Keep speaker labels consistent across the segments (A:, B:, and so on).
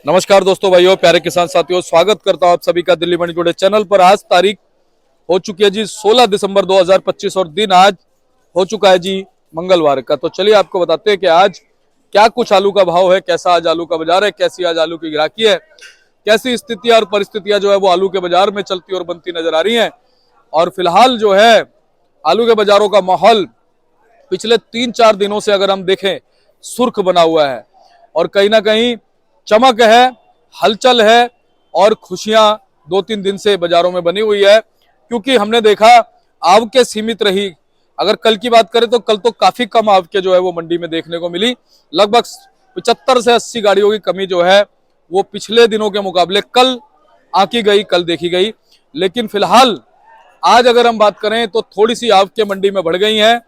A: नमस्कार दोस्तों, भाइयों, प्यारे किसान साथियों, स्वागत करता हूं आप सभी का दिल्ली मंडी टुडे चैनल पर। आज तारीख हो चुकी है जी 16 दिसंबर 2025 और दिन आज हो चुका है जी मंगलवार का। तो चलिए आपको बताते हैं कि आज क्या कुछ आलू का भाव है, कैसा आज आलू का बाजार है, कैसी आज आलू की ग्राहकी है, कैसी स्थितियां और परिस्थितियां जो है वो आलू के बाजार में चलती और बनती नजर आ रही है। और फिलहाल जो है आलू के बाजारों का माहौल पिछले 3-4 दिनों से अगर हम देखें सुर्ख बना हुआ है और कहीं ना कहीं चमक है, हलचल है और खुशियां 2-3 दिन से बाजारों में बनी हुई है। क्योंकि हमने देखा आवकें सीमित रही। अगर कल की बात करें तो कल तो काफी कम आवकें जो है वो मंडी में देखने को मिली। लगभग 75 से 80 गाड़ियों की कमी जो है वो पिछले दिनों के मुकाबले कल आंकी गई, कल देखी गई। लेकिन फिलहाल आज अगर हम बात करें तो थोड़ी सी आवकें मंडी में बढ़ गई हैं,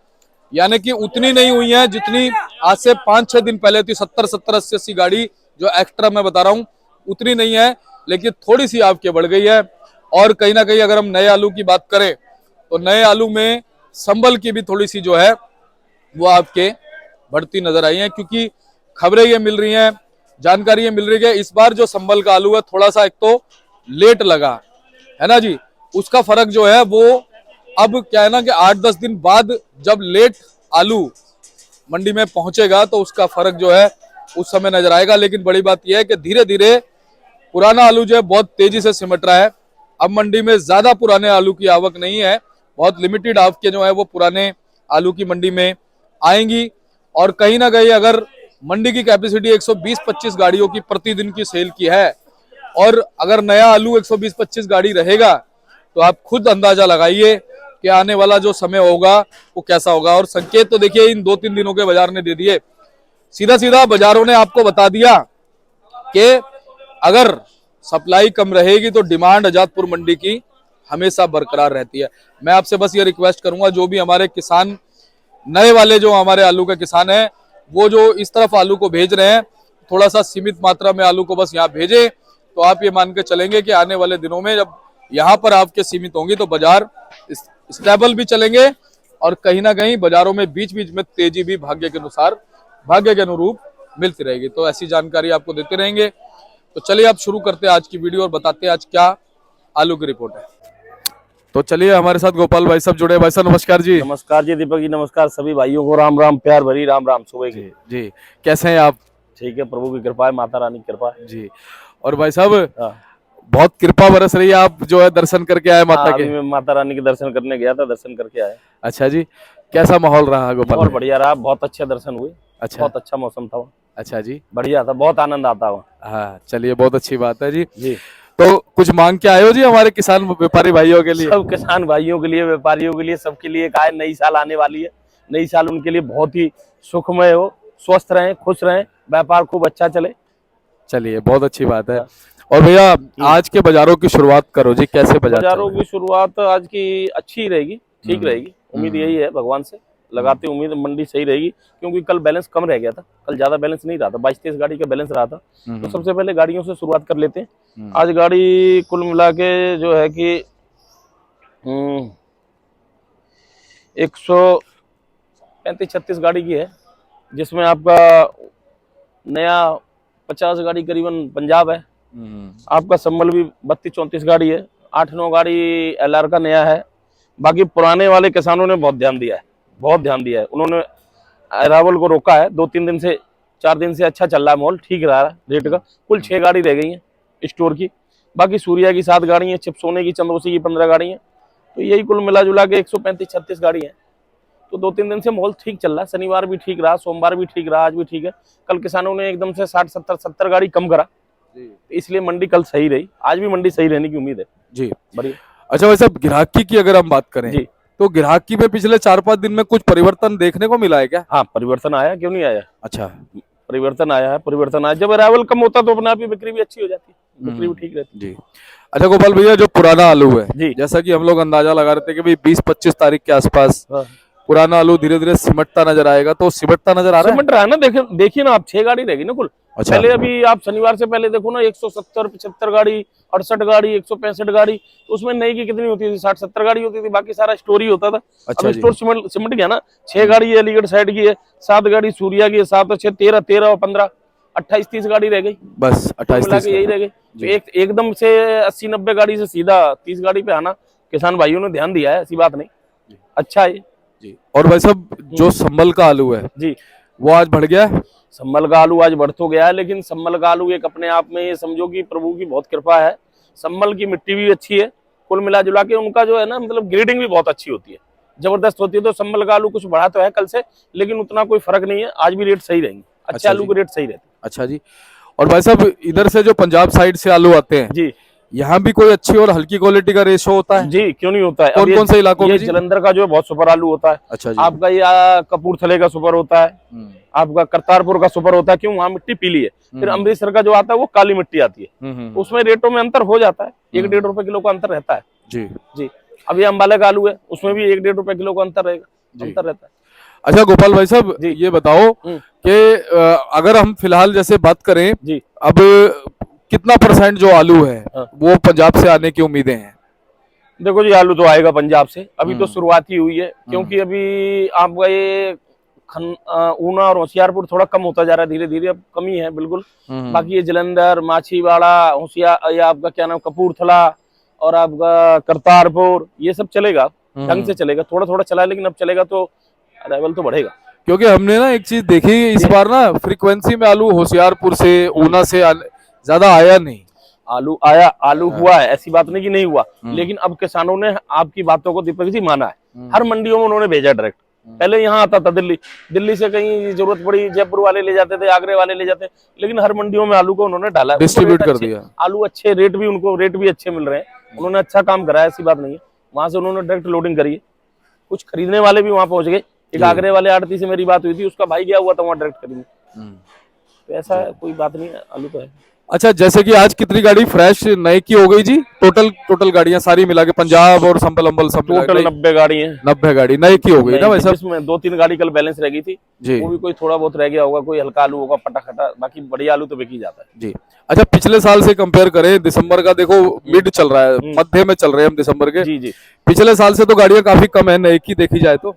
A: यानी कि उतनी नहीं हुई है जितनी आज से 5-6 दिन पहले थी। 70-70, 80-80 गाड़ी जो एक्स्ट्रा मैं बता रहा हूं उतनी नहीं है, लेकिन थोड़ी सी आवकें बढ़ गई है। और कहीं ना कहीं अगर हम नए आलू की बात करें तो नए आलू में संबल की भी थोड़ी सी जो है वो आपके बढ़ती नजर आई है। क्योंकि खबरें ये मिल रही हैं, जानकारी ये मिल रही है इस बार जो संबल का आलू है थोड़ा सा एक तो लेट लगा है ना जी। उसका फर्क जो है वो अब क्या है ना कि 8-10 दिन बाद जब लेट आलू मंडी में पहुंचेगा तो उसका फर्क जो है उस समय नजर आएगा। लेकिन बड़ी बात यह है कि धीरे धीरे पुराना आलू जो है बहुत तेजी से सिमट रहा है। अब मंडी में ज्यादा पुराने आलू की आवक नहीं है, बहुत लिमिटेड आवकें जो है वो पुराने आलू की मंडी में आएंगी। और कहीं ना कहीं अगर मंडी की कैपेसिटी 120-25 गाड़ियों की प्रतिदिन की सेल की है और अगर नया आलू 120-25 गाड़ी रहेगा तो आप खुद अंदाजा लगाइए कि आने वाला जो समय होगा वो कैसा होगा। और संकेत तो देखिए इन 2-3 दिनों के बाजार ने दे दिए। सीधा सीधा बाजारों ने आपको बता दिया कि अगर सप्लाई कम रहेगी तो डिमांड आजादपुर मंडी की हमेशा बरकरार रहती है। मैं आपसे बस ये रिक्वेस्ट करूंगा, जो भी हमारे किसान नए वाले जो हमारे आलू के किसान हैं वो जो इस तरफ आलू को भेज रहे हैं, थोड़ा सा सीमित मात्रा में आलू को बस यहाँ भेजे तो आप ये मान के चलेंगे कि आने वाले दिनों में जब यहाँ पर आपके सीमित होंगी तो बाजार स्टेबल भी चलेंगे और कहीं ना कहीं बाजारों में बीच बीच में तेजी भी भाग्य के अनुरूप मिलती रहेगी। तो ऐसी जानकारी आपको देते रहेंगे। तो चलिए आप शुरू करते हैं आज की वीडियो और बताते हैं आज क्या आलू की रिपोर्ट है। तो चलिए हमारे साथ गोपाल भाई साहब जुड़े। भाई साहब नमस्कार जी।
B: नमस्कार जी दीपक जी, नमस्कार सभी भाइयों को राम राम, प्यार भरी राम राम सुबह की
A: जी। कैसे हैं आप?
B: ठीक है, प्रभु की कृपा है, माता रानी की कृपा है
A: जी। और भाई साहब बहुत कृपा बरस रही है, आप जो है दर्शन करके आए माता के?
B: मैं माता रानी के दर्शन करने गया था, दर्शन करके आया।
A: अच्छा जी, कैसा माहौल रहा गोपाल?
B: बहुत बढ़िया रहा, बहुत अच्छे दर्शन हुए।
A: अच्छा,
B: बहुत अच्छा मौसम था।
A: अच्छा जी,
B: बढ़िया था, बहुत आनंद आता हुआ।
A: हाँ चलिए बहुत अच्छी बात है जी।
B: जी
A: तो कुछ मांग के आए हो जी हमारे किसान व्यापारी भाइयों के लिए?
B: सब किसान भाइयों के लिए, व्यापारियों के लिए, सबके लिए कहा नई साल आने वाली है। नई साल उनके लिए बहुत ही सुखमय हो, स्वस्थ रहें, खुश रहें, व्यापार खूब अच्छा चले।
A: चलिए बहुत अच्छी बात है। और भैया आज के बाजारों की शुरुआत करो जी, कैसे
B: बाजारों की शुरुआत आज की अच्छी रहेगी, ठीक रहेगी। उम्मीद यही है भगवान से, लगाते उम्मीद मंडी सही रहेगी। क्योंकि कल बैलेंस कम रह गया था, कल ज्यादा बैलेंस नहीं रहा था, 22-23 गाड़ी का बैलेंस रहा था। तो सबसे पहले गाड़ियों से शुरुआत कर लेते हैं। आज गाड़ी कुल मिला के जो है कि 135-36 गाड़ी की है, जिसमें आपका नया 50 गाड़ी करीबन पंजाब है। आपका संबल भी 32-34 गाड़ी है। 8-9 गाड़ी एलआर का नया है। बाकी पुराने वाले किसानों ने बहुत ध्यान दिया है, बहुत ध्यान दिया है। उन्होंने अरावल को रोका है। 2-3 दिन से 4 दिन से अच्छा चल रहा है, माहौल ठीक रहा है रेट का। कुल 6 गाड़ी रह गई हैं स्टोर की। बाकी सूर्या की 7 गाड़ी हैं, चिपसोने की, चंद्रोसी की 15 गाड़ी हैं। तो यही कुल मिला जुला के 135-36 गाड़ी है। तो 2-3 दिन से माहौल ठीक चल रहा है। शनिवार भी ठीक रहा, सोमवार भी ठीक रहा, आज भी ठीक है। कल किसानों ने एकदम से 60-70 गाड़ी कम करा, इसलिए मंडी कल सही रही। आज भी मंडी सही रहने की उम्मीद है जी। बढ़िया।
A: अच्छा वैसे ग्राहकी की अगर हम बात करें
B: जी,
A: तो ग्राहकी में पिछले 4-5 दिन में कुछ परिवर्तन देखने को मिला है क्या?
B: हाँ परिवर्तन आया, क्यों नहीं आया।
A: अच्छा,
B: परिवर्तन आया है, परिवर्तन आया। जब अरावल कम होता तो अपने आप ही बिक्री भी अच्छी हो जाती है, बिक्री भी ठीक रहती
A: जी। अच्छा गोपाल भैया, जो पुराना आलू है
B: जी,
A: जैसा कि हम लोग अंदाजा लगा रहे थे कि भाई 20-25 तारीख के आसपास पुराना आलू धीरे धीरे सिमटता नजर आएगा, तो सिमटता नजर आ रहा है?
B: सिमट रहा है ना। देखिए ना आप, 6 गाड़ी रहेगी ना कुल।
A: अच्छा।
B: पहले अभी आप शनिवार से पहले देखो ना, 170-75 गाड़ी, 68 गाड़ी, 165 गाड़ी। तो उसमें नई की कितनी होती थी? 60-70 गाड़ी होती थी, बाकी सारा स्टोर ही होता था।
A: अच्छा,
B: अब स्टोर सिमट गया ना। 6 गाड़ी अलीगढ़ साइड की है, 7 गाड़ी सूर्या की है, 7 और 6 13 और 15 28-30 गाड़ी रह गई,
A: बस 28
B: मिला के यही रह गई। तो एकदम से 80-90 गाड़ी से सीधा 30 गाड़ी पे आना किसान भाइयों ने ध्यान दिया है, ऐसी बात नहीं, अच्छा है
A: जी। और भाई साहब जो संभल का आलू है
B: जी,
A: वो आज बढ़ गया है।
B: सम्मल का आलू आज बढ़ तो गया है, लेकिन सम्मल का आलू एक अपने आप में ये समझो कि प्रभु की बहुत कृपा है। सम्मल की मिट्टी भी अच्छी है, कुल मिला जुला के उनका जो है ना, मतलब ग्रेडिंग भी बहुत अच्छी होती है, जबरदस्त होती है। तो सम्मल का आलू कुछ बढ़ा तो है कल से, लेकिन उतना कोई फर्क नहीं है, आज भी रेट सही रहेंगे, अच्छे
A: अच्छा
B: आलू
A: जी।
B: के रेट सही रहते
A: अच्छा जी। और भाई साहब इधर से जो पंजाब साइड से आलू आते हैं
B: हैं जी।
A: यहाँ भी कोई अच्छी और हल्की क्वालिटी का रेशो होता है?
B: जी, क्यों नहीं होता है।
A: कौन कौन से इलाकों में
B: ये
A: जी?
B: जलंधर का जो है बहुत सुपर आलू होता है।
A: अच्छा जी।
B: आपका ये कपूरथले का सुपर होता है, आपका करतारपुर का सुपर होता है, क्यों, वहां मिट्टी पीली है। फिर अमृतसर का जो आता है वो काली मिट्टी आती है, उसमें रेटों में अंतर हो जाता है, 1-1.5 रुपए किलो का अंतर रहता है
A: जी
B: जी। अब ये अम्बाला का आलू है, उसमें भी 1-1.5 रुपए किलो का अंतर रहेगा, अंतर रहता है।
A: अच्छा गोपाल भाई साहब
B: जी।
A: ये बताओ कि अगर हम फिलहाल जैसे बात करें
B: जी,
A: अब कितना % जो आलू है
B: हाँ।
A: वो पंजाब से आने की उम्मीदें हैं?
B: देखो जी, आलू तो आएगा पंजाब से, अभी तो शुरुआत ही हुई है, क्योंकि अभी आपका ये ऊना और होशियारपुर थोड़ा कम होता जा रहा है, धीरे धीरे अब कमी है बिल्कुल। बाकी ये जलंधर, माछीवाड़ा, होशियार, ये आपका क्या नाम, कपूरथला और आपका करतारपुर, ये सब चलेगा, ढंग से चलेगा, थोड़ा थोड़ा चला है, लेकिन अब चलेगा तो अराइवल तो बढ़ेगा।
A: क्योंकि हमने ना एक चीज देखी इस बार ना, फ्रीक्वेंसी में आलू होशियारपुर से, ऊना से ज्यादा आया नहीं।
B: आलू आया, आलू हुआ है, ऐसी बात नहीं कि नहीं हुआ, लेकिन अब किसानों ने आपकी बातों को दीपक जी माना है, हर मंडियों में उन्होंने भेजा डायरेक्ट। पहले यहाँ आता था दिल्ली से कहीं जरूरत पड़ी जयपुर वाले ले जाते थे, आगरे वाले ले जाते, लेकिन हर मंडियों में आलू को उन्होंने डाला,
A: डिस्ट्रीब्यूट कर दिया।
B: आलू अच्छे रेट भी, उनको रेट भी अच्छे मिल रहे हैं, उन्होंने अच्छा काम करा है, ऐसी बात नहीं है। वहां से उन्होंने डायरेक्ट लोडिंग करी है, कुछ खरीदने वाले भी वहां पहुंच गए। एक आगरे वाले आड़ती से मेरी बात हुई थी, उसका भाई गया हुआ था वहां डायरेक्ट खरीदने, तो ऐसा कोई बात नहीं है, आलू तो है।
A: अच्छा जैसे कि आज कितनी गाड़ी फ्रेश नए की हो गई जी? टोटल गाड़ियां सारी मिला के पंजाब और संभल अंबल सब मिला
B: टोटल 90 गाड़ी है।
A: 90 गाड़ी नए की हो गई ना वैसे?
B: इसमें 2-3 गाड़ी कल बैलेंस रह गई थी
A: जी।
B: वो भी कोई थोड़ा बहुत रह गया होगा, कोई हल्का आलू होगा, फटाखटा, बाकी बढ़िया आलू तो बिक ही जाता है
A: जी। अच्छा पिछले साल से कंपेयर करें, दिसंबर का देखो मिड चल रहा है, मध्य में चल रहे हैं हम दिसंबर के।
B: जी जी।
A: पिछले साल से तो गाड़ियां काफी कम है नए की देखी जाए तो,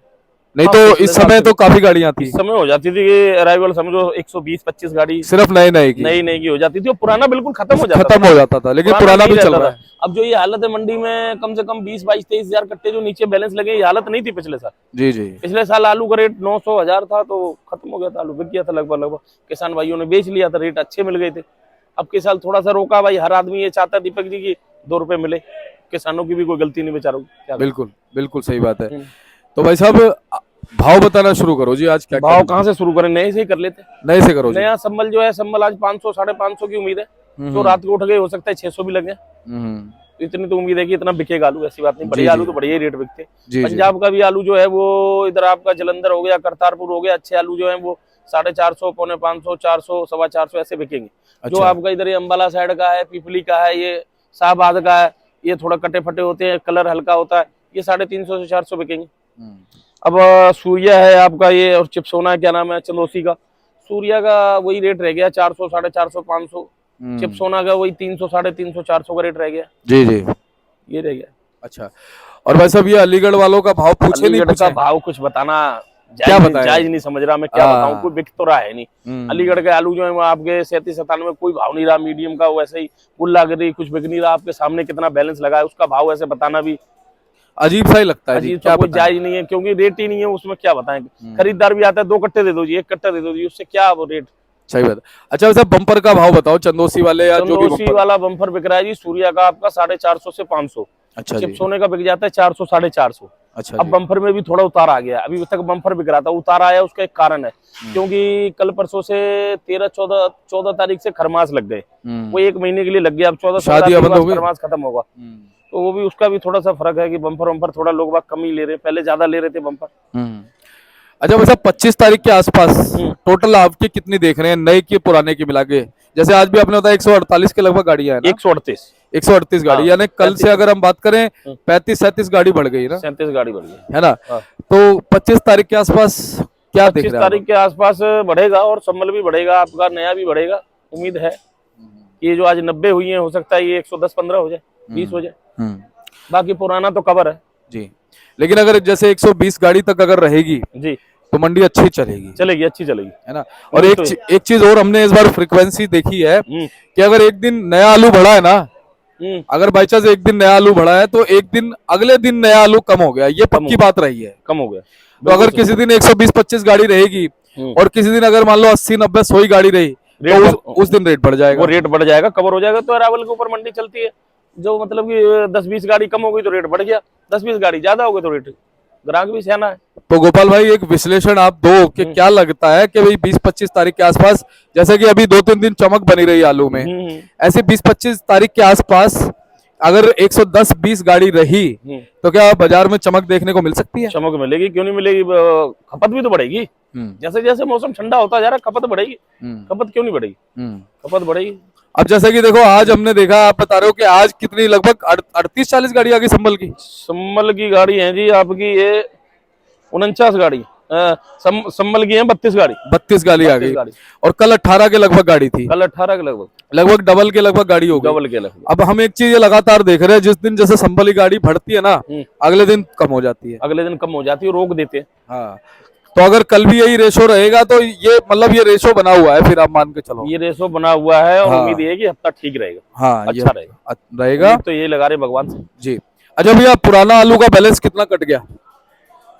A: नहीं
B: हाँ,
A: तो इस समय तो काफी गाड़ियां थी।
B: इस समय हो जाती थी अराइवल, समझो 120-25 गाड़ी
A: सिर्फ नए की
B: नई की हो जाती थी, और पुराना बिल्कुल खत्म हो जाता था,
A: लेकिन पुराना भी
B: नहीं
A: चल
B: रहता
A: रहा है।
B: था। अब जो ये हालत है मंडी में, कम से कम 20-22-23 हजार कट्टे जो नीचे बैलेंस लगे, ये हालत नहीं थी पिछले साल।
A: जी जी।
B: पिछले साल आलू का रेट 900-1000 था, तो खत्म हो गया था, आलू बिक गया था लगभग, किसान भाइयों ने बेच लिया था, रेट अच्छे मिल गए थे। अब के साल थोड़ा सा रोका, भाई हर आदमी ये चाहता है दीपक जी की 2 रुपए मिले, किसानों की भी कोई गलती नहीं बेचारों की।
A: बिल्कुल सही बात है। तो भाई साहब भाव बताना शुरू करो जी। आज क्या
B: भाव कहाँ से शुरू करें, नए से ही कर लेते,
A: नए से करो जी।
B: नया संभल जो है, संभल आज 500-550 की उम्मीद है, तो रात को उठ गए, हो सकता है 600 भी लगे, तो इतनी तो उम्मीद है कि इतना बिकेगा आलू, ऐसी बात नहीं, बढ़िया आलू तो बढ़िया ही रेट बिकते। पंजाब का भी आलू जो है वो इधर आपका जलंधर हो गया, करतारपुर हो गया, अच्छे आलू जो है वो 450, 550, 400, 425 ऐसे बिकेंगे। जो आपका इधर ये अम्बाला साइड का है, पिपली का है, ये शाहबाद का है, ये थोड़ा कटे फटे होते हैं, कलर हल्का होता है, ये 350 से 400 बिकेंगे। अब सूर्या है आपका ये, और चिपसोना क्या नाम है, चंदोसी का, सूर्या का वही रेट रह गया 400, 450, 500, चिपसोना का वही 300, 350, 400 का रेट रह गया जी, ये रह गया।
A: अच्छा, और भाई साहब ये अलीगढ़ वालों का भाव पूछे नहीं?
B: अलीगढ़ का भाव कुछ बताना जायज नहीं समझ रहा मैं, क्या बताऊं, कोई बिक तो रहा है नहीं। अलीगढ़ के आलू जो है वो आपके 37-97 कोई भाव नहीं रहा, मीडियम का वैसे ही गुल्ला गिरी, कुछ बिक नहीं रहा। आपके सामने कितना बैलेंस लगा है, उसका भाव ऐसे बताना भी
A: अजीब सा ही लगता है।
B: अजीब, क्या कोई जायज नहीं है, क्योंकि रेट ही नहीं है, उसमें क्या बताएं। खरीदार भी आता है, 2 कट्टे दे दो जी, 1 कट्टा दे दो जी, उससे क्या वो रेट।
A: सही बात। अच्छा वैसे बम्पर का भाव बताओ, चंदोसी वाले या जो भी
B: चंदोसी वाला बम्पर बिक रहा है जी, सूर्या का आपका 450 से 500।
A: अच्छा,
B: चिपसोने का बिक जाता है 400, 450।
A: अच्छा,
B: अब बम्पर में भी थोड़ा उतार आ गया, अभी तक बम्पर बिक रहा था, उतार आया, उसका एक कारण है, क्योंकि कल परसों से 13-14 तारीख से खरमास लग गए, वो 1 महीने के लिए लग गया, अब 14 खरमास खत्म होगा, तो वो भी उसका भी थोड़ा सा फर्क है कि बम्पर थोड़ा लोग बाग कम ही ले रहे, पहले ज्यादा ले रहे थे बम्पर।
A: अच्छा वैसे 25 तारीख के आसपास टोटल आपके कितनी देख रहे हैं, नए की पुराने की मिला के? जैसे आज भी आपने बताया 148 के लगभग गाड़ियां हैं ना? 138 गाड़ी, यानी कल से अगर हम बात करें 35-37 गाड़ी बढ़ गई ना?
B: 37 गाड़ी बढ़ गई
A: है ना? तो 25 तारीख के आसपास क्या देख रहे हैं?
B: 25 तारीख के आसपास बढ़ेगा, और संभल भी बढ़ेगा, आपका नया भी बढ़ेगा, उम्मीद है। ये जो आज 90 हुई है, हो सकता है ये 110-15 हो जाए, 20 हो जाए, बाकी पुराना तो कवर है
A: जी। लेकिन अगर जैसे 120 गाड़ी तक अगर रहेगी
B: जी,
A: तो मंडी अच्छी चलेगी,
B: चलेगी, अच्छी चलेगी।
A: है ना। और
B: वही
A: एक
B: तो
A: एक चीज और हमने इस बार फ्रीक्वेंसी देखी है कि अगर एक दिन नया आलू बढ़ा है ना, अगर बाई चांस एक दिन नया आलू बढ़ा है तो एक दिन अगले दिन नया आलू कम हो गया, ये पक्की बात रही है।
B: कम हो गया।
A: तो अगर किसी दिन 120-25 गाड़ी रहेगी और किसी दिन अगर मान लो 80-90-100 गाड़ी रही तो उस दिन रेट बढ़ जाएगा,
B: वो रेट बढ़ जाएगा, कवर हो जाएगा। तो अरावल के ऊपर मंडी चलती है, जो मतलब कि 10-20 गाड़ी कम हो गई तो रेट बढ़ गया, 10-20 गाड़ी ज्यादा हो गई तो रेट, ग्राहक भी सियाना है।
A: तो गोपाल भाई एक विश्लेषण आप दो कि क्या लगता है कि भाई 20-25 तारीख के आसपास, जैसे कि अभी 2-3 दिन चमक बनी रही आलू में, ऐसे 20-25 तारीख के आसपास अगर 110-20 गाड़ी रही तो क्या बाजार में चमक देखने को मिल सकती है?
B: चमक मिलेगी, क्यों नहीं मिलेगी, खपत भी तो बढ़ेगी। जैसे जैसे मौसम ठंडा होता जा रहा है खपत बढ़ेगी, खपत क्यों नहीं बढ़ेगी, खपत बढ़ेगी।
A: अब जैसे कि देखो आज हमने देखा, आप बता रहे हो कि आज कितनी लगभग 38-40 गाड़ी आ गई संभल की।
B: संभल की गाड़ी है जी आपकी ये 49 गाड़ी, संभल की है 32 गाड़ी,
A: 32 गाड़ी आ गई। और कल 18 के लगभग गाड़ी थी,
B: कल 18 के
A: लगभग डबल के लगभग गाड़ी हो गई,
B: डबल के लगभग।
A: अब हम एक चीज ये लगातार देख रहे हैं, जिस दिन जैसे संभल की गाड़ी बढ़ती है ना, अगले दिन कम हो जाती है,
B: अगले दिन कम हो जाती है, रोक देते हैं।
A: हाँ, तो अगर कल भी यही रेशो रहेगा तो ये मतलब ये रेशो बना हुआ है, फिर आप मान के चलो
B: ये रेशो बना हुआ है। और उम्मीद है कि हफ्ता ठीक रहेगा,
A: हाँ
B: अच्छा
A: रहेगा।
B: तो ये लगा रहे भगवान से
A: जी। अच्छा भैया, पुराना आलू का बैलेंस कितना कट गया?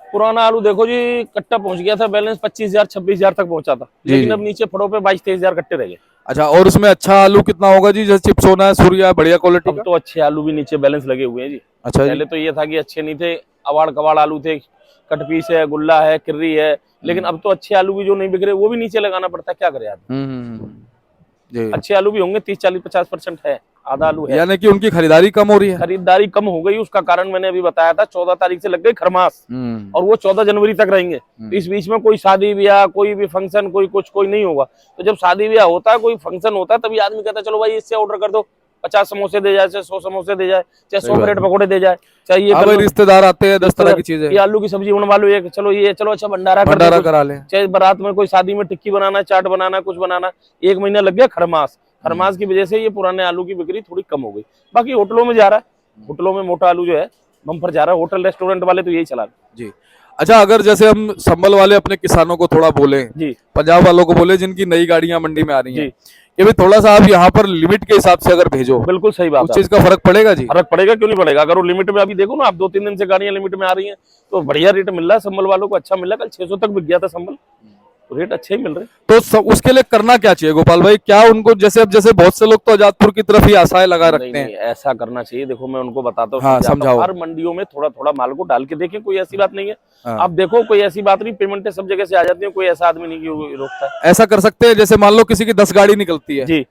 B: पुराना आलू देखो जी, कट्टा पहुंच गया था बैलेंस 25,000-26,000 तक पहुंचा था, लेकिन अब नीचे फड़ों पे 22-23,000 कट्टे रह गए।
A: अच्छा, और उसमें अच्छा आलू कितना होगा जी? जैसे चिप्सोना है, सूर्या है, बढ़िया क्वालिटी
B: अब तो अच्छे आलू भी नीचे बैलेंस लगे हुए हैं जी।
A: अच्छा,
B: पहले तो ये था कि अच्छे नहीं थे, अवाड़ कवाड़ आलू थे, कटपीस है, गुल्ला है, किर्री है, लेकिन अब तो अच्छे आलू भी जो नहीं बिक रहे वो भी नीचे लगाना पड़ता है, क्या करे आदमी। अच्छे आलू भी होंगे 30-40-50% है, आधा आलू है,
A: यानी कि उनकी खरीदारी कम हो रही है।
B: खरीदारी कम हो गई, उसका कारण मैंने अभी बताया था, 14 तारीख से लग गई खरमास और वो 14 जनवरी तक रहेंगे। तो इस बीच में कोई शादी ब्याह, कोई भी फंक्शन, कोई कुछ कोई नहीं होगा। तो जब शादी ब्याह होता है, कोई फंक्शन होता है, तभी आदमी कहता है चलो भाई इससे ऑर्डर कर दो, 50 समोसे दे जाए, चाहे 100 समोसे दे जाए, चाहे 100 ब्रेड पकौड़े दे जाए, चाहे ये
A: रिश्तेदार आते हैं 10 तरह की चीजें,
B: ये आलू की सब्जी बनवा लो, ये चलो ये चलो अच्छा भंडारा
A: करा ले,
B: चाहे बारात में कोई शादी में टिक्की बनाना, चाट बनाना, कुछ बनाना, 1 महीना लग गया खरमास। खरमास की वजह से ये पुराने आलू की बिक्री थोड़ी कम हो गई। बाकी होटलों में जा रहा है, होटलों में मोटा आलू जो है बम्पर जा रहा है, होटल रेस्टोरेंट वाले तो यही चला रहे
A: जी। अच्छा, अगर जैसे हम संभल वाले अपने किसानों को थोड़ा बोले
B: जी,
A: पंजाब वालों को बोले जिनकी नई गाड़ियां मंडी में आ रही हैं कि भाई थोड़ा सा आप यहाँ पर लिमिट के हिसाब से अगर भेजो,
B: बिल्कुल सही बात,
A: उस चीज का फर्क पड़ेगा जी?
B: फर्क पड़ेगा, क्यों नहीं पड़ेगा। अगर वो लिमिट में, अभी देखो ना आप 2-3 दिन से गाड़ियां लिमिट में आ रही हैं तो बढ़िया रेट मिल रहा है, संभल वालों को अच्छा मिल रहा है। कल 600 तक बिक गया था संभल, तो रेट अच्छे ही मिल रहे।
A: तो उसके लिए करना क्या चाहिए गोपाल भाई? क्या उनको जैसे अब जैसे बहुत से लोग तो आजादपुर की तरफ ही आशाएं लगा रखते हैं,
B: ऐसा करना चाहिए। देखो मैं उनको बताता हूँ,
A: हाँ, समझाओ।
B: हर मंडियों में थोड़ा थोड़ा माल को डाल के देखें, कोई ऐसी बात नहीं है। आप देखो कोई ऐसी बात नहीं, पेमेंटें सब जगह से आ जाती है, कोई ऐसा आदमी नहीं कि रोकता है।
A: ऐसा कर सकते हैं, जैसे मान लो किसी की 10 गाड़ी निकलती है
B: जी,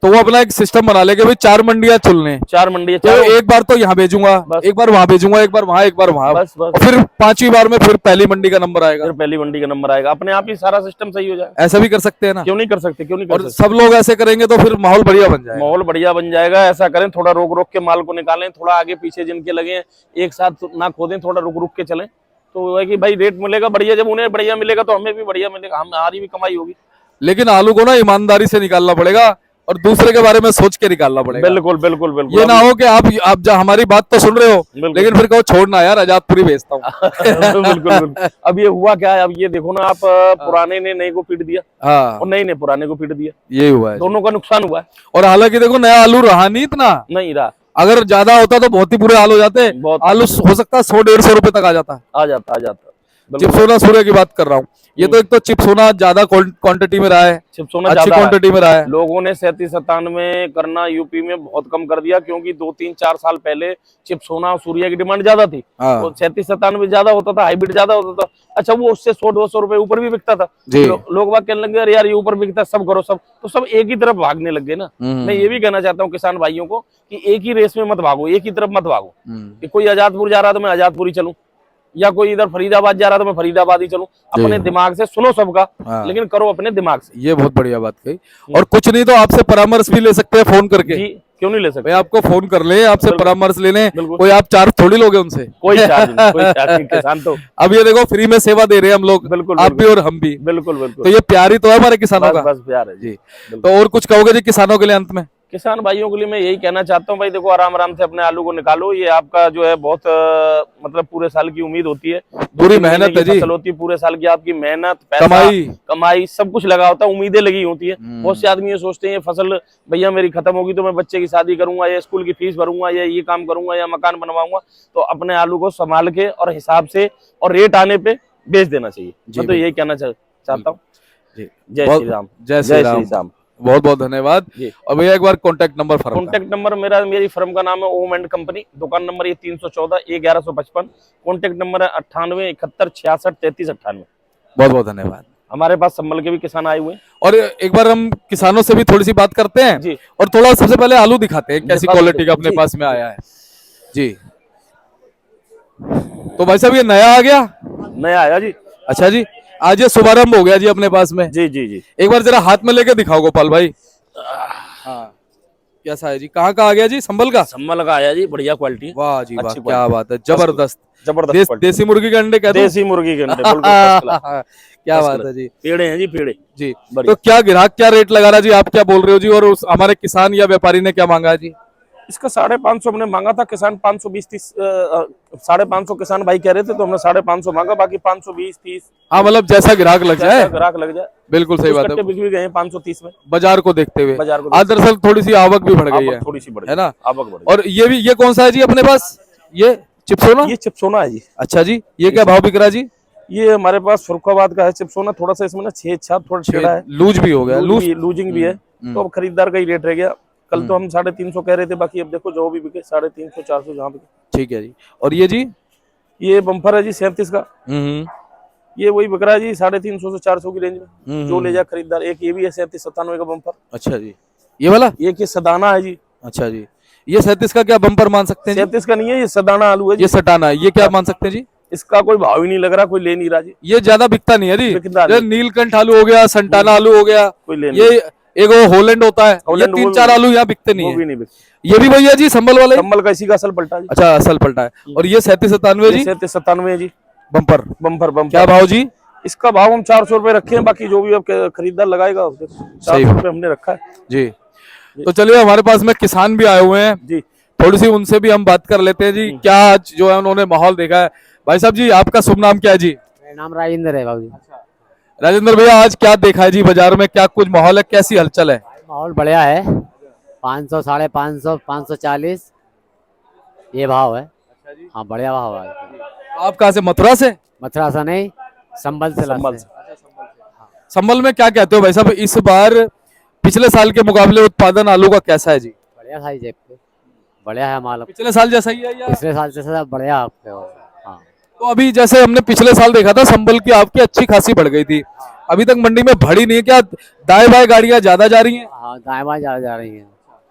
A: तो वो अपना एक सिस्टम बना ले कि भाई 4 मंडियां चुनने,
B: 4 मंडियां,
A: तो एक बार तो यहाँ भेजूंगा, एक बार वहां भेजूंगा, एक बार वहां, एक बार वहां,
B: बस
A: और फिर 5वीं बार में फिर पहली मंडी का नंबर आएगा,
B: फिर पहली मंडी का नंबर आएगा, अपने आप ही सारा सिस्टम सही हो जाए।
A: ऐसा भी कर सकते हैं ना?
B: क्यों नहीं कर सकते, क्यों नहीं कर
A: और
B: सकते।
A: सब लोग ऐसे करेंगे तो फिर माहौल बढ़िया बन जाएगा,
B: माहौल बढ़िया बन जाएगा। ऐसा करें, थोड़ा रोक रोक के माल को निकालें, थोड़ा आगे पीछे जिनके लगे एक साथ ना खोदें, थोड़ा रुक रुक के चलें, तो है कि भाई रेट मिलेगा बढ़िया। जब उन्हें बढ़िया मिलेगा तो हमें भी बढ़िया मिलेगा, हमारी भी कमाई होगी।
A: लेकिन आलू को ना ईमानदारी से निकालना पड़ेगा और दूसरे के बारे में सोच के निकालना पड़ेगा।
B: बिल्कुल बिल्कुल बिल्कुल।
A: ये ना हो कि आप जब हमारी बात तो सुन रहे हो लेकिन फिर कहो छोड़ना यार, आजादपुरी भेजता हूँ।
B: बिल्कुल। अब ये हुआ क्या है, अब ये देखो ना आप, पुराने ने नए को पीट दिया,
A: हाँ,
B: और नए ने पुराने को पीट दिया,
A: ये हुआ है,
B: दोनों का नुकसान हुआ है।
A: और हालांकि देखो नया आलू रहा नहीं इतना,
B: नहीं रहा,
A: अगर ज्यादा होता तो बहुत ही बुरे हाल हो जाते। आलू हो सकता है 100-150 रुपए तक आ जाता। चिप्सोना सूर्य की बात कर रहा हूँ, ये तो एक तो चिप्सोना ज्यादा क्वांटिटी में रहा है,
B: चिप्सोना
A: अच्छी क्वांटिटी में रहा है।
B: लोगों ने 37-97 करना यूपी में बहुत कम कर दिया, क्योंकि 2-3-4 साल पहले चिप्सोना और सूर्य की डिमांड ज्यादा थी, तो 37-97 ज्यादा होता था, हाइब्रिड ज्यादा होता था। अच्छा, वो उससे 100-200 रुपए ऊपर भी बिकता था। लोग बात कहने लगे अरे यार ये ऊपर बिकता है, सब करो सब, तो सब एक ही तरफ भागने लग गए ना। मैं ये भी कहना चाहता हूँ किसान भाइयों को कि एक ही रेस में मत भागो, एक ही तरफ मत भागो कि कोई आजादपुर जा रहा तो मैं आजादपुर ही चलूं, या कोई इधर फरीदाबाद जा रहा तो मैं फरीदाबाद ही चलूं। अपने दिमाग से सुनो सबका, लेकिन करो अपने दिमाग से।
A: ये बहुत बढ़िया बात कही। और कुछ नहीं तो आपसे परामर्श भी ले सकते हैं फोन करके।
B: जी, क्यों नहीं ले सकते?
A: भाई आपको फोन कर ले, आपसे परामर्श ले लें, कोई आप चार्ज थोड़ी लोगे उनसे,
B: कोई चार्ज नहीं, किसान तो
A: अब ये देखो फ्री में सेवा दे रहे हैं हम लोग,
B: बिल्कुल
A: आप भी और हम भी,
B: बिल्कुल बिल्कुल।
A: तो ये प्यार ही तो है हमारे किसानों का।
B: बस प्यार है
A: जी। तो और कुछ कहोगे जी किसानों के लिए अंत में?
B: किसान भाइयों के लिए मैं यही कहना चाहता हूँ भाई, देखो आराम आराम से अपने आलू को निकालो। ये आपका जो है बहुत मतलब पूरे साल की उम्मीद होती है,
A: पूरी मेहनत है जी,
B: फसल होती है पूरे साल की, आपकी मेहनत, पैसा,
A: कमाई
B: कमाई सब कुछ लगा होता है, उम्मीदें लगी होती है। बहुत से आदमी ये सोचते हैं ये फसल भैया मेरी खत्म होगी तो मैं बच्चे की शादी करूंगा या स्कूल की फीस भरूंगा या ये काम करूंगा या मकान बनवाऊंगा। तो अपने आलू को संभाल के और हिसाब से और रेट आने पे बेच देना चाहिए। मैं तो यही कहना चाहता हूँ। जय श्री राम।
A: जय श्री राम। बहुत बहुत धन्यवाद। और भैया एक बार contact number firm
B: contact number मेरी फर्म का नाम है ओम एंड कंपनी, दुकान नंबर ये 314 1155, कॉन्टेक्ट नंबर है 98 71 66 33 98।
A: बहुत बहुत धन्यवाद।
B: हमारे पास संभल के भी किसान आए हुए हैं।
A: और एक बार हम किसानों से भी थोड़ी सी बात करते हैं
B: जी,
A: और थोड़ा सबसे पहले आलू दिखाते हैं कैसी क्वालिटी का अपने पास में आया है जी। तो भाई साहब ये नया आ गया?
B: नया आया जी।
A: अच्छा जी, आज ये शुभारंभ हो गया जी अपने पास में।
B: जी जी जी,
A: एक बार जरा हाथ में लेके दिखाओ गोपाल भाई। हाँ, कैसा है जी? कहाँ का आ गया जी? संभल का?
B: संभल का आया जी, बढ़िया क्वालिटी।
A: वाह जी वाह, क्या बात है, जबरदस्त
B: जबरदस्त।
A: देसी मुर्गी के अंडे कहते हैं।
B: देसी मुर्गी के अंडे बिल्कुल फर्स्ट क्लास।
A: क्या बात है जी।
B: पेड़े हैं जी, पेड़े
A: जी।
B: बढ़िया।
A: तो क्या ग्राहक क्या रेट लगा रहा जी, आप क्या बोल रहे हो जी? और उस हमारे किसान या व्यापारी ने क्या मांगा जी?
B: इसका 550 हमने मांगा था, किसान 520 30 550 किसान भाई कह रहे थे तो हमने 550 मांगा, बाकी 520 30।
A: हाँ, मतलब जैसा ग्राहक लग जाए,
B: ग्राहक लग जाए।
A: बिल्कुल सही बात है।
B: बिक भी गए 530 में,
A: बाजार को देखते हुए।
B: बाजार को
A: आज दरअसल थोड़ी सी आवक भी बढ़ गई है,
B: थोड़ी सी बढ़
A: है ना?
B: आवक बढ़।
A: और ये भी, ये कौन सा है जी अपने पास? ये चिप्सोना?
B: ये चिप्सोना है जी।
A: अच्छा जी, ये क्या भाव बिक रहा जी?
B: ये हमारे पास फरुखाबाद का है चिप्सोना, थोड़ा सा इसमें ना छेद छाप थोड़ा छेड़ा है,
A: लूज भी हो गया,
B: लूजिंग भी है। तो अब खरीदार का ही रेट रह गया। कल तो हम 350 कह रहे थे, बाकी अब देखो जो भी बिके 350 400 जहाँ बिके।
A: ठीक है जी। और ये जी?
B: ये बम्फर है जी 37 का। ये वही बिक रहा है जी 350 से 400 की रेंज में, जो ले जाए खरीदार। एक ये भी है 37 97 का बम्फर।
A: अच्छा जी, ये वाला?
B: ये सदाना है जी।
A: अच्छा जी, ये 37 का क्या बम्पर मान सकते हैं?
B: 37 का नहीं है, ये सदाना आलू है जी।
A: ये सटाना है, ये क्या मान सकते हैं जी?
B: इसका कोई भाव ही नहीं लग रहा, कोई ले नहीं रहा जी।
A: ये ज्यादा बिकता नहीं है जी।
B: बिकता
A: ये नीलकंठ आलू हो गया, संटाना आलू हो गया,
B: कोई ले
A: ये एक वो होलैंड होता है, ये 3-4 आलू यहाँ बिकते नहीं
B: वो
A: है।
B: भी नहीं बिकते।
A: ये भी भैया जी संभल वाले?
B: संभल का इसी का असल पलटा जी।
A: अच्छा, असल पलटा है। और ये 37 97 जी?
B: 37 97 जी,
A: बम्पर।
B: बम्पर
A: क्या भाव जी?
B: इसका भाव हम 400 रुपए रखे हैं, बाकी जो भी अब खरीदार लगाएगा 400 रुपए हमने रखा है
A: जी। तो चलिए, हमारे पास में किसान भी आए हुए हैं
B: जी,
A: थोड़ी सी उनसे भी हम बात कर लेते हैं जी। क्या आज जो है उन्होंने माहौल देखा है? भाई साहब जी, आपका शुभ नाम क्या है जी?
C: मेरा नाम राजेंद्र है बाबू जी।
A: राजेंद्र भैया, आज क्या देखा है जी बाजार में? क्या कुछ माहौल है, कैसी हलचल है?
C: माहौल बढ़िया है। 500 550 540 ये भाव है। हाँ, बढ़िया भाव है।
A: आप कहाँ से? मथुरा से?
C: मथुरा से नहीं, संभल से।
A: संभल में क्या कहते हो भाई साहब, इस बार पिछले साल के मुकाबले उत्पादन आलू का कैसा है जी?
C: बढ़िया था जेब पे, बढ़िया है माल।
A: पिछले साल जैसा ही है या?
C: पिछले साल से बढ़िया आपके। हाँ,
A: तो अभी जैसे हमने पिछले साल देखा था, संभल की आपकी अच्छी खासी बढ़ गई थी, अभी तक मंडी में बढ़ी नहीं है क्या? दाएं बाएं गाड़ियां ज्यादा जा रही हैं?
C: हाँ, दाएं बाएं ज्यादा जा रही है।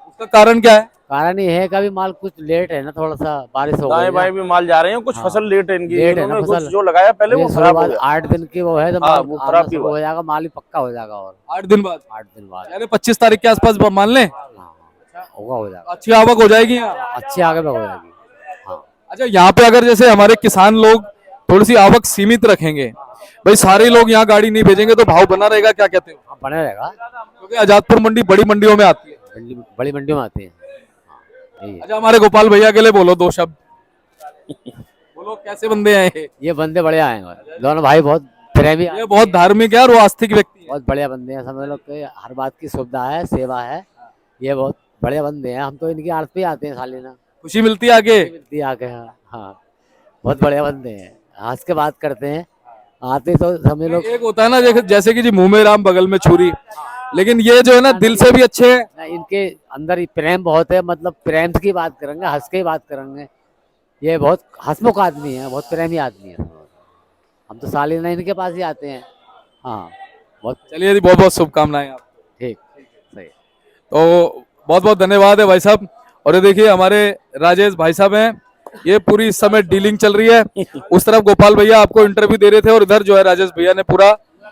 A: उसका कारण क्या है?
C: कारण ये है कि अभी माल कुछ लेट है ना, थोड़ा सा बारिश हो गई।
B: दाएं बाएं भी माल जा रहे हैं, कुछ फसल लेट है इनकी।
C: लेट है ना
B: कुछ
C: फसल।
B: जो लगाया पहले वो खराब हो गया।
C: 8 दिन की वो है तो
B: हाँ,
C: माल
B: वो खराब भी
C: हो जाएगा, माल भी पक्का हो जाएगा। और
A: 8 दिन बाद?
C: 8 दिन बाद
A: यानी 25 तारीख के आसपास मान लें
C: होगा, हो जाएगा।
A: अच्छी आवक हो जाएगी यहाँ?
C: अच्छी आगे हो जाएगी। हाँ,
A: अच्छा, यहाँ पे अगर जैसे हमारे किसान लोग थोड़ी सी आवक सीमित रखेंगे, भाई सारे लोग यहाँ गाड़ी नहीं भेजेंगे तो भाव बना रहेगा, क्या कहते हो?
C: हाँ, बने रहेगा,
A: क्योंकि आजादपुर मंडी बड़ी मंडियों में आती है।
C: बड़ी मंडियों में आती है। हाँ, यही है।
A: अच्छा, हमारे गोपाल भैया के लिए बोलो 2 शब्द। बोलो, कैसे बंदे हैं
C: ये बंदे बढ़िया आएंगे, दोनों भाई बहुत प्रेमी।
A: ये बहुत धार्मिक है और वो आस्तिक व्यक्ति है।
C: बहुत बढ़िया बंदे हैं, समझ लो कि हर बात की सुविधा है, सेवा है। ये बहुत बढ़िया बंदे हैं। हम तो इनकी आड़त पे आते हैं साली ना,
A: खुशी मिलती है आगे?
C: मिलती है आके। हाँ, बहुत बढ़िया बंदे हैं, हंस के बात करते हैं। आते तो समझ लो,
A: एक होता है ना जैसे कि जी मुंह में राम बगल में छुरी, लेकिन ये जो है ना दिल से भी अच्छे हैं।
C: ना इनके अंदर ही प्रेम बहुत है, मतलब प्रेम की बात करेंगे, हंस के ही बात करेंगे। ये बहुत हंसमुख आदमी है, बहुत प्रेमी आदमी है। हम तो सालिना इनके पास ही आते हैं। हाँ, बहुत।
A: चलिए जी, बहुत बहुत शुभकामनाएं आप।
C: ठीक, सही।
A: तो बहुत बहुत धन्यवाद है भाई साहब। और ये देखिए हमारे राजेश भाई साहब हैं, ये पूरी इस समय डीलिंग चल रही है। उस तरफ गोपाल भैया आपको इंटरव्यू दे रहे थे और इधर जो है राजेश भैया ने पूरा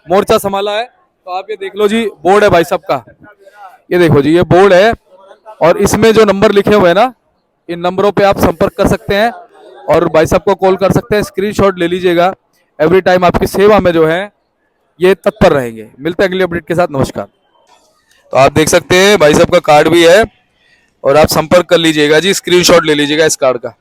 A: मोर्चा संभाला है। तो आप ये देख लो जी, बोर्ड है भाई साहब का, ये देखो जी, ये बोर्ड है और इसमें जो नंबर लिखे हुए हैं ना, इन नंबरों पे आप संपर्क कर सकते हैं और भाई साहब को कॉल कर सकते हैं। स्क्रीनशॉट ले लीजिएगा, एवरी टाइम आपकी सेवा में जो है ये तत्पर रहेंगे। मिलते हैं अगली अपडेट के साथ, नमस्कार। तो आप देख सकते हैं भाई साहब का कार्ड भी है और आप संपर्क कर लीजिएगा जी, स्क्रीनशॉट ले लीजिएगा इस कार्ड का।